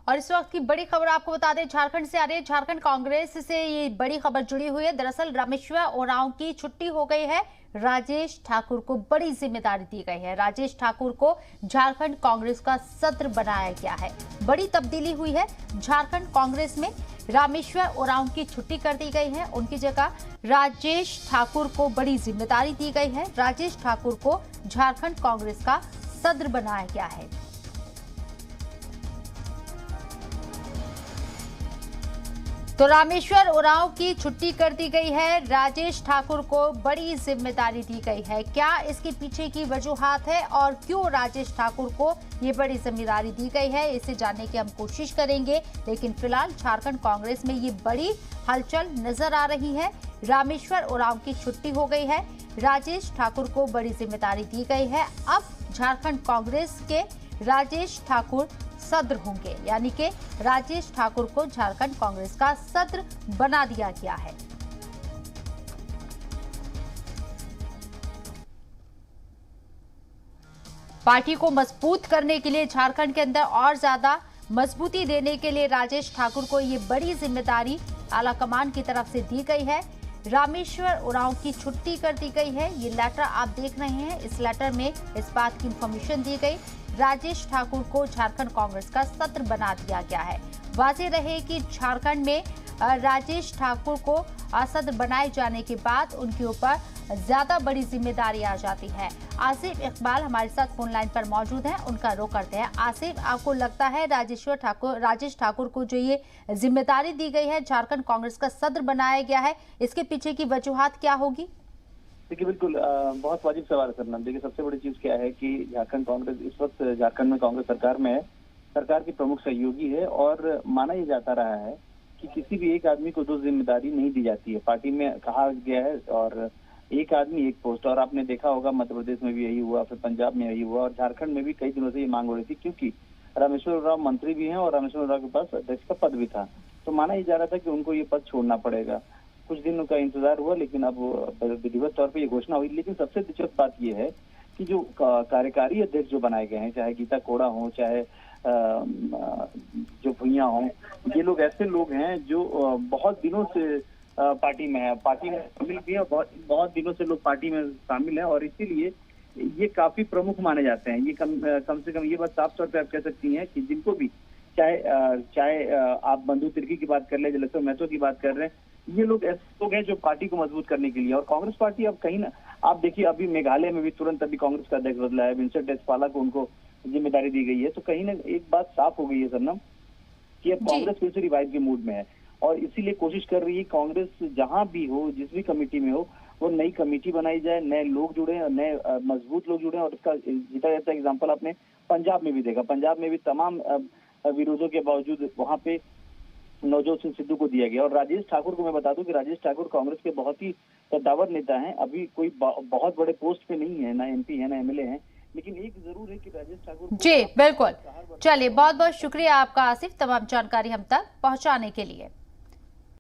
और इस वक्त की बड़ी खबर आपको बता दें, झारखंड से आ रही है। झारखंड कांग्रेस से ये बड़ी खबर जुड़ी हुई है। दरअसल रामेश्वर उरांव की छुट्टी हो गई है। राजेश ठाकुर को बड़ी जिम्मेदारी दी गई है। राजेश ठाकुर को झारखंड कांग्रेस का सदर बनाया गया है। बड़ी तब्दीली हुई है झारखंड कांग्रेस में। रामेश्वर उरांव की छुट्टी कर दी गई है। उनकी जगह राजेश ठाकुर को बड़ी जिम्मेदारी दी गई है। राजेश ठाकुर को झारखंड कांग्रेस का सदर बनाया गया है। तो रामेश्वर उरांव की छुट्टी कर दी गई है। राजेश ठाकुर को बड़ी जिम्मेदारी दी गई है। क्या इसके पीछे की वजूहात है और क्यों राजेश ठाकुर को ये बड़ी जिम्मेदारी दी गई है, इसे जानने की हम कोशिश करेंगे। लेकिन फिलहाल झारखंड कांग्रेस में ये बड़ी हलचल नजर आ रही है। रामेश्वर उरांव की छुट्टी हो गई है। राजेश ठाकुर को बड़ी जिम्मेदारी दी गई है। अब झारखंड कांग्रेस के राजेश ठाकुर सदर होंगे, यानी कि राजेश ठाकुर को झारखंड कांग्रेस का सदर बना दिया गया है। पार्टी को मजबूत करने के लिए, झारखंड के अंदर और ज्यादा मजबूती देने के लिए राजेश ठाकुर को ये बड़ी जिम्मेदारी आलाकमान की तरफ से दी गई है। रामेश्वर उरांव की छुट्टी कर दी गई है। ये लेटर आप देख रहे हैं। इस लेटर में इस बात की इंफॉर्मेशन दी गई, राजेश ठाकुर को झारखंड कांग्रेस का सदर बना दिया गया है। वाज़ेह रहे कि झारखंड में राजेश ठाकुर को सदर बनाए जाने के बाद उनके ऊपर ज्यादा बड़ी जिम्मेदारी आ जाती है। आसिफ इकबाल हमारे साथ फोन लाइन पर मौजूद हैं, उनका रुख करते हैं। आसिफ, आपको लगता है राजेश ठाकुर को जो ये जिम्मेदारी दी गई है, झारखंड कांग्रेस का सदर बनाया गया है, इसके पीछे की वजूहात क्या होगी? देखिए, बिल्कुल बहुत वाजिब सवाल करना। देखिए, सबसे बड़ी चीज क्या है कि झारखंड कांग्रेस इस वक्त झारखंड में कांग्रेस सरकार में है, सरकार की प्रमुख सहयोगी है और माना ये जाता रहा है कि किसी भी एक आदमी को दो जिम्मेदारी नहीं दी जाती है। पार्टी में कहा गया है और एक आदमी एक पोस्ट, और आपने देखा होगा मध्य प्रदेश में भी यही हुआ, फिर पंजाब में यही हुआ और झारखंड में भी कई दिनों से ये मांग हो रही थी, क्योंकि रामेश्वर उरांव मंत्री भी हैं और रामेश्वर उरांव के पास अध्यक्ष का पद भी था। तो माना ही जा रहा था कि उनको ये पद छोड़ना पड़ेगा। कुछ दिनों का इंतजार हुआ, लेकिन अब विधिवत तौर पे ये घोषणा हुई। लेकिन सबसे दिलचस्प बात ये है कि जो कार्यकारी अध्यक्ष जो बनाए गए हैं, चाहे गीता कोड़ा हो, चाहे जो भुइयां हो, ये लोग ऐसे लोग हैं जो बहुत दिनों से पार्टी में है, पार्टी में शामिल भी है, बहुत दिनों से लोग पार्टी में शामिल है और इसीलिए ये काफी प्रमुख माने जाते हैं। ये कम से कम ये बात साफ तौर पे आप कह सकती हैं कि जिनको भी चाहे आप बंधु तिर्की की बात कर ले, जलेश्वर महतो की बात कर रहे हैं, ये लोग ऐसे लोग हैं जो पार्टी को मजबूत करने के लिए। और कांग्रेस पार्टी अब कहीं ना, आप देखिए अभी मेघालय में भी तुरंत अभी कांग्रेस का अध्यक्ष बदला है, विंसेंट एसपाला को उनको जिम्मेदारी दी गई है। तो कहीं ना एक बात साफ हो गई है सरनम कि अब कांग्रेस फिर से रिवाइव के मूड में है और इसीलिए कोशिश कर रही है कांग्रेस जहां भी हो, जिस भी कमेटी में हो, वो नई कमेटी बनाई जाए, नए लोग जुड़े, नए मजबूत लोग जुड़े। और इसका जीता जाता एग्जाम्पल आपने पंजाब में भी देखा। पंजाब में भी तमाम विरोधों के बावजूद वहां पे नवजोत सिंह सिद्धू को दिया गया। और राजेश ठाकुर को मैं बता दूं कि राजेश ठाकुर कांग्रेस के बहुत ही कद्दावर नेता हैं। अभी कोई बहुत बड़े पोस्ट पे नहीं है, ना एमपी है, ना एमएलए हैं, लेकिन एक जरूर है कि राजेश ठाकुर जी बिल्कुल। चलिए, बहुत बहुत शुक्रिया आपका आसिफ, तमाम जानकारी हम तक पहुंचाने के लिए।